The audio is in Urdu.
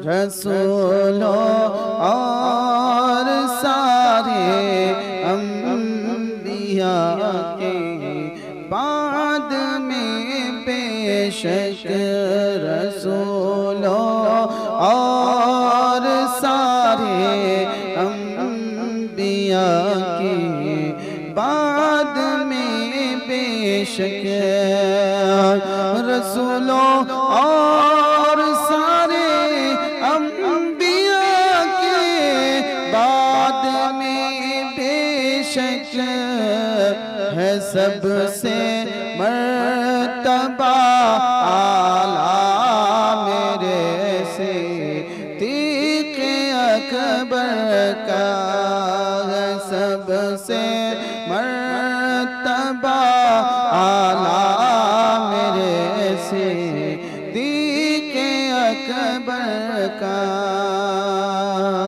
رسولوں اور سارے انبیاء کے بعد میں بے شک رسولوں اور سارے انبیاء کے بعد میں بے شک رسولوں اور سارے انبیاء کے بعد میں بے شک ہے سب سے مرتبہ اعلیٰ میرے صدیق اکبر کا ہے سب سے مرتبہ اعلیٰ میرے صدیق اکبر کا